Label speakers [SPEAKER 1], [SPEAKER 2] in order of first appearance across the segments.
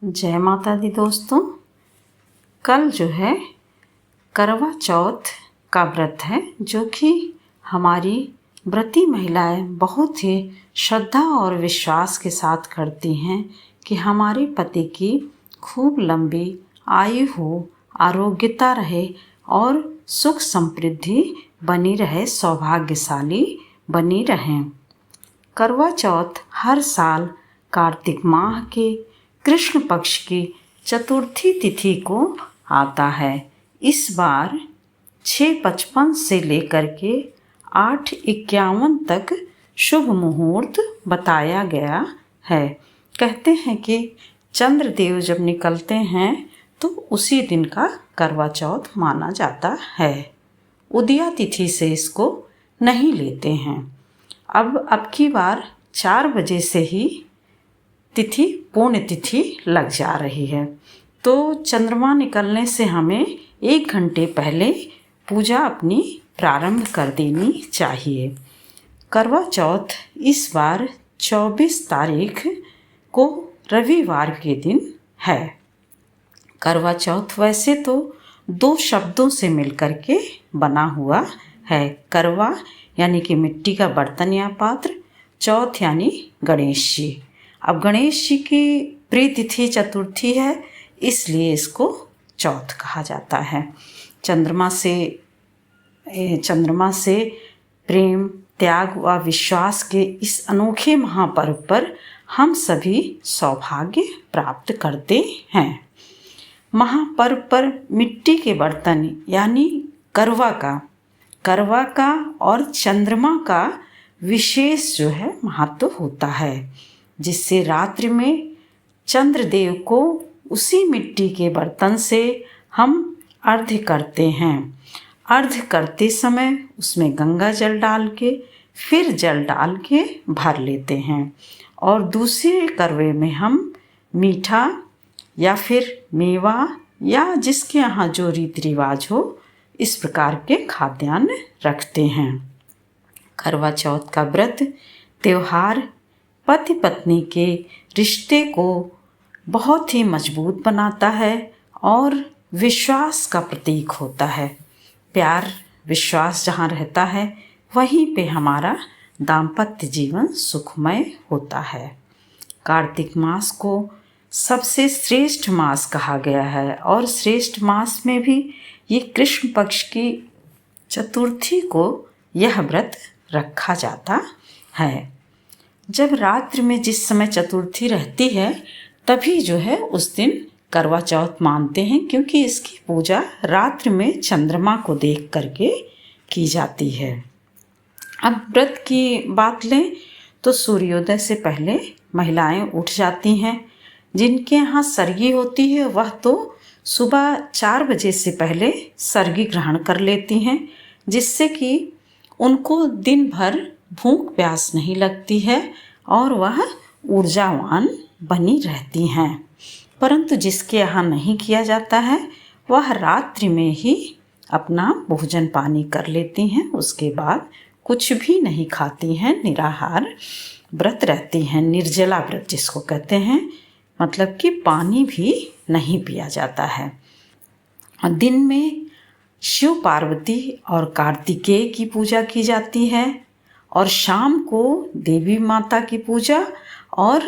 [SPEAKER 1] जय माता दी दोस्तों। कल जो है करवा चौथ का व्रत है, जो कि हमारी व्रती महिलाएं बहुत ही श्रद्धा और विश्वास के साथ करती हैं कि हमारे पति की खूब लंबी आयु हो, आरोग्यता रहे और सुख समृद्धि बनी रहे, सौभाग्यशाली बनी रहें। करवा चौथ हर साल कार्तिक माह के कृष्ण पक्ष की चतुर्थी तिथि को आता है। इस बार 6:55 से लेकर के 8:51 तक शुभ मुहूर्त बताया गया है। कहते हैं कि चंद्रदेव जब निकलते हैं तो उसी दिन का करवा चौथ माना जाता है। उदया तिथि से इसको नहीं लेते हैं। अब की बार 4 बजे से ही तिथि पूर्ण तिथि लग जा रही है, तो चंद्रमा निकलने से हमें 1 घंटे पहले पूजा अपनी प्रारंभ कर देनी चाहिए। करवा चौथ इस बार 24 तारीख को रविवार के दिन है। करवा चौथ वैसे तो 2 शब्दों से मिलकर के बना हुआ है। करवा यानी कि मिट्टी का बर्तन या पात्र, चौथ यानी गणेश जी। अब गणेश जी की प्रिय तिथि चतुर्थी है, इसलिए इसको चौथ कहा जाता है। चंद्रमा से प्रेम, त्याग व विश्वास के इस अनोखे महापर्व पर हम सभी सौभाग्य प्राप्त करते हैं। महापर्व पर मिट्टी के बर्तन यानी करवा का और चंद्रमा का विशेष जो है महत्व होता है, जिससे रात्रि में चंद्रदेव को उसी मिट्टी के बर्तन से हम अर्घ्य करते हैं। अर्घ्य करते समय उसमें गंगा जल डाल के फिर जल डाल के भर लेते हैं, और दूसरे करवे में हम मीठा या फिर मेवा या जिसके यहाँ जो रीति रिवाज हो, इस प्रकार के खाद्यान्न रखते हैं। करवा चौथ का व्रत त्योहार पति पत्नी के रिश्ते को बहुत ही मजबूत बनाता है और विश्वास का प्रतीक होता है। प्यार विश्वास जहाँ रहता है, वहीं पे हमारा दाम्पत्य जीवन सुखमय होता है। कार्तिक मास को सबसे श्रेष्ठ मास कहा गया है, और श्रेष्ठ मास में भी ये कृष्ण पक्ष की चतुर्थी को यह व्रत रखा जाता है। जब रात्रि में जिस समय चतुर्थी रहती है, तभी जो है उस दिन करवा चौथ मानते हैं, क्योंकि इसकी पूजा रात्रि में चंद्रमा को देख करके की जाती है। अब व्रत की बात लें तो सूर्योदय से पहले महिलाएं उठ जाती हैं। जिनके यहाँ सरगी होती है, वह तो सुबह 4 बजे से पहले सरगी ग्रहण कर लेती हैं, जिससे कि उनको दिन भर भूख प्यास नहीं लगती है और वह ऊर्जावान बनी रहती हैं। परंतु जिसके यहाँ नहीं किया जाता है, वह रात्रि में ही अपना भोजन पानी कर लेती हैं। उसके बाद कुछ भी नहीं खाती हैं, निराहार व्रत रहती हैं। निर्जला व्रत जिसको कहते हैं, मतलब कि पानी भी नहीं पिया जाता है। दिन में शिव पार्वती और कार्तिकेय की पूजा की जाती है, और शाम को देवी माता की पूजा और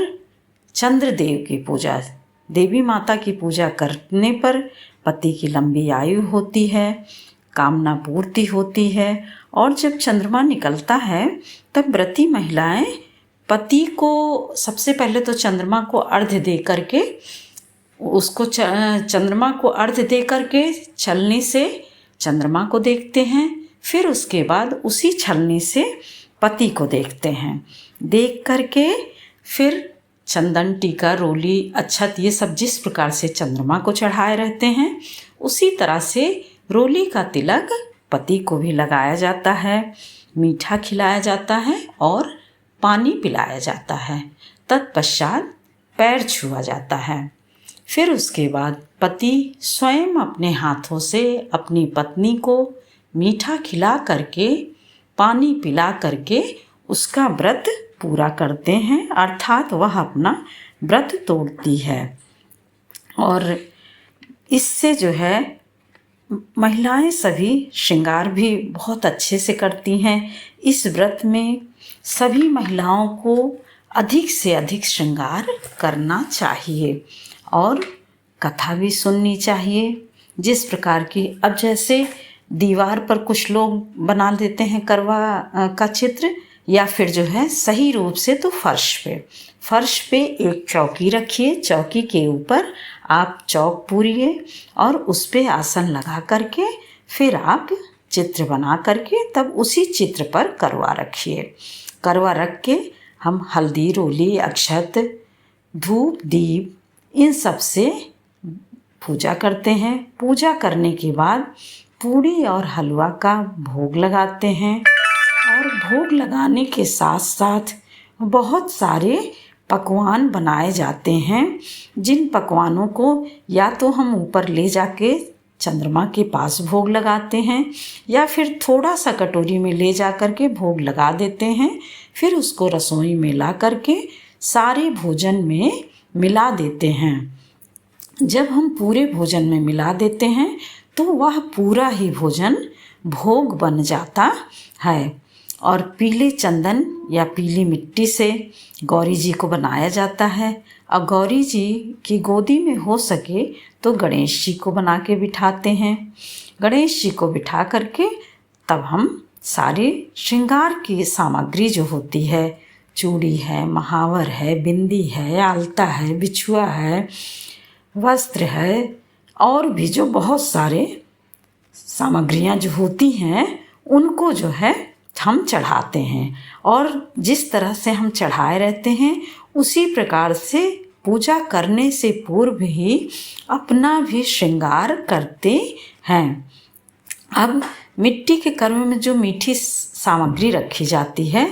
[SPEAKER 1] चंद्रदेव की पूजा। देवी माता की पूजा करने पर पति की लंबी आयु होती है, कामना पूर्ति होती है। और जब चंद्रमा निकलता है, तब व्रती महिलाएं पति को सबसे पहले तो चंद्रमा को अर्घ्य दे करके चंद्रमा को अर्घ्य दे करके छलनी से चंद्रमा को देखते हैं। फिर उसके बाद उसी छलनी से पति को देखते हैं। देख करके फिर चंदन, टीका, रोली, अक्षत, ये सब जिस प्रकार से चंद्रमा को चढ़ाए रहते हैं, उसी तरह से रोली का तिलक पति को भी लगाया जाता है, मीठा खिलाया जाता है और पानी पिलाया जाता है। तत्पश्चात पैर छुआ जाता है। फिर उसके बाद पति स्वयं अपने हाथों से अपनी पत्नी को मीठा खिला करके, पानी पिला करके उसका व्रत पूरा करते हैं, अर्थात वह अपना व्रत तोड़ती है। और इससे जो है महिलाएं सभी श्रृंगार भी बहुत अच्छे से करती हैं। इस व्रत में सभी महिलाओं को अधिक से अधिक श्रृंगार करना चाहिए और कथा भी सुननी चाहिए। जिस प्रकार की अब जैसे दीवार पर कुछ लोग बना देते हैं करवा का चित्र, या फिर जो है सही रूप से तो फर्श पे एक चौकी रखिए, चौकी के ऊपर आप चौक पूरिए और उस पे आसन लगा करके फिर आप चित्र बना करके तब उसी चित्र पर करवा रखिए। करवा रख के हम हल्दी, रोली, अक्षत, धूप, दीप इन सब से पूजा करते हैं। पूजा करने के बाद पूड़ी और हलवा का भोग लगाते हैं और भोग लगाने के साथ साथ बहुत सारे पकवान बनाए जाते हैं, जिन पकवानों को या तो हम ऊपर ले जाके चंद्रमा के पास भोग लगाते हैं या फिर थोड़ा सा कटोरी में ले जा कर के भोग लगा देते हैं, फिर उसको रसोई में ला करके सारे भोजन में मिला देते हैं। जब हम पूरे भोजन में मिला देते हैं तो वह पूरा ही भोजन भोग बन जाता है। और पीले चंदन या पीली मिट्टी से गौरी जी को बनाया जाता है और गौरी जी की गोदी में हो सके तो गणेश जी को बना के बिठाते हैं। गणेश जी को बिठा करके तब हम सारे श्रृंगार की सामग्री जो होती है, चूड़ी है, महावर है, बिंदी है, आलता है, बिछुआ है, वस्त्र है और भी जो बहुत सारे सामग्रियां जो होती हैं उनको जो है हम चढ़ाते हैं। और जिस तरह से हम चढ़ाए रहते हैं उसी प्रकार से पूजा करने से पूर्व ही अपना भी श्रृंगार करते हैं। अब मिट्टी के करवे में जो मीठी सामग्री रखी जाती है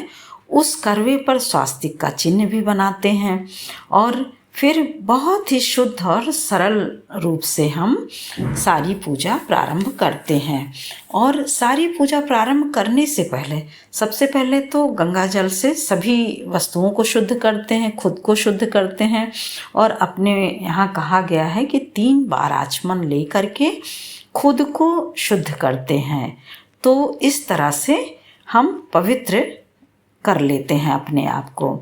[SPEAKER 1] उस करवे पर स्वास्तिक का चिन्ह भी बनाते हैं और फिर बहुत ही शुद्ध और सरल रूप से हम सारी पूजा प्रारंभ करते हैं। और सारी पूजा प्रारंभ करने से पहले सबसे पहले तो गंगा जल से सभी वस्तुओं को शुद्ध करते हैं, खुद को शुद्ध करते हैं। और अपने यहाँ कहा गया है कि 3 बार आचमन ले करके खुद को शुद्ध करते हैं। तो इस तरह से हम पवित्र कर लेते हैं अपने आप को।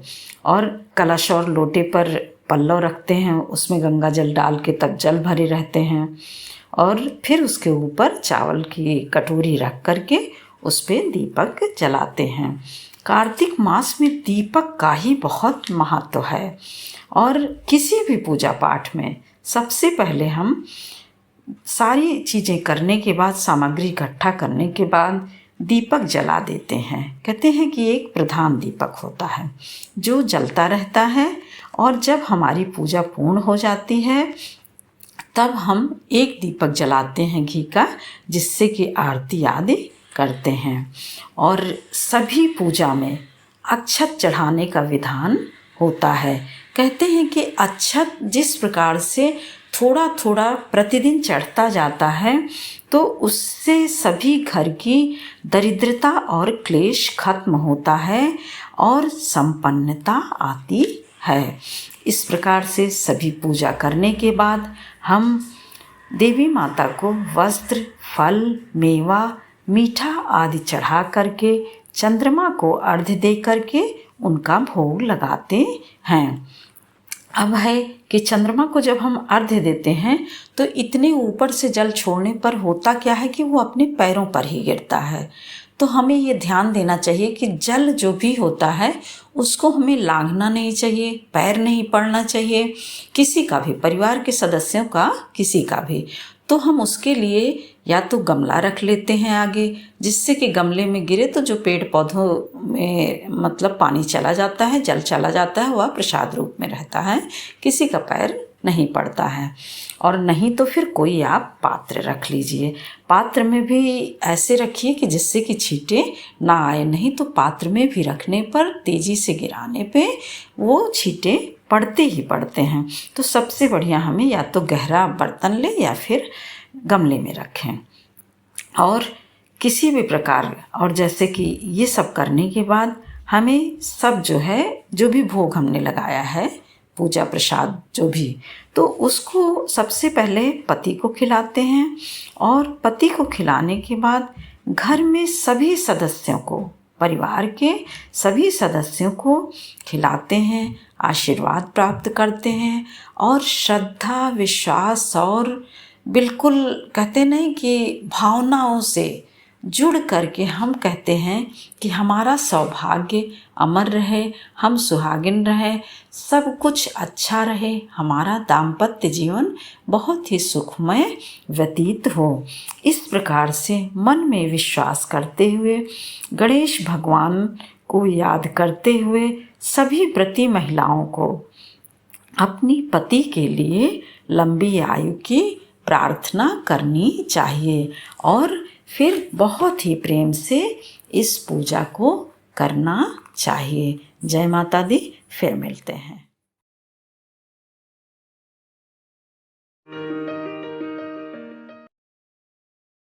[SPEAKER 1] और कलश और लोटे पर पल्लव रखते हैं, उसमें गंगा जल डाल के तब जल भरे रहते हैं और फिर उसके ऊपर चावल की कटोरी रख करके उस पर दीपक जलाते हैं। कार्तिक मास में दीपक का ही बहुत महत्व है और किसी भी पूजा पाठ में सबसे पहले हम सारी चीज़ें करने के बाद, सामग्री इकट्ठा करने के बाद दीपक जला देते हैं। कहते हैं कि एक प्रधान दीपक होता है जो जलता रहता है और जब हमारी पूजा पूर्ण हो जाती है तब हम एक दीपक जलाते हैं घी का, जिससे कि आरती आदि करते हैं। और सभी पूजा में अक्षत चढ़ाने का विधान होता है। कहते हैं कि अक्षत जिस प्रकार से थोड़ा थोड़ा प्रतिदिन चढ़ता जाता है तो उससे सभी घर की दरिद्रता और क्लेश खत्म होता है और संपन्नता आती है। इस प्रकार से सभी पूजा करने के बाद हम देवी माता को वस्त्र, फल, मेवा, मीठा आदि चढ़ा करके चंद्रमा को अर्घ्य दे करके उनका भोग लगाते हैं। अब है कि चंद्रमा को जब हम अर्घ्य देते हैं तो इतने ऊपर से जल छोड़ने पर होता क्या है कि वो अपने पैरों पर ही गिरता है। तो हमें ये ध्यान देना चाहिए कि जल जो भी होता है उसको हमें लांघना नहीं चाहिए, पैर नहीं पड़ना चाहिए, किसी का भी, परिवार के सदस्यों का किसी का भी। तो हम उसके लिए या तो गमला रख लेते हैं आगे, जिससे कि गमले में गिरे तो जो पेड़ पौधों में मतलब पानी चला जाता है, जल चला जाता है, वह प्रसाद रूप में रहता है, किसी का पैर नहीं पड़ता है। और नहीं तो फिर कोई आप पात्र रख लीजिए। पात्र में भी ऐसे रखिए कि जिससे कि छींटे ना आए, नहीं तो पात्र में भी रखने पर तेज़ी से गिराने पे वो छींटे पड़ते ही पड़ते हैं। तो सबसे बढ़िया हमें या तो गहरा बर्तन ले या फिर गमले में रखें। और किसी भी प्रकार, और जैसे कि ये सब करने के बाद हमें सब जो है, जो भी भोग हमने लगाया है पूजा प्रसाद जो भी, तो उसको सबसे पहले पति को खिलाते हैं और पति को खिलाने के बाद घर में सभी सदस्यों को, परिवार के सभी सदस्यों को खिलाते हैं, आशीर्वाद प्राप्त करते हैं और श्रद्धा, विश्वास और बिल्कुल कहते नहीं कि भावनाओं से जुड़ करके हम कहते हैं कि हमारा सौभाग्य अमर रहे, हम सुहागिन रहें, सब कुछ अच्छा रहे, हमारा दाम्पत्य जीवन बहुत ही सुखमय व्यतीत हो। इस प्रकार से मन में विश्वास करते हुए, गणेश भगवान को याद करते हुए सभी व्रती महिलाओं को अपनी पति के लिए लंबी आयु की प्रार्थना करनी चाहिए और फिर बहुत ही प्रेम से इस पूजा को करना चाहिए। जय माता दी। फिर मिलते हैं।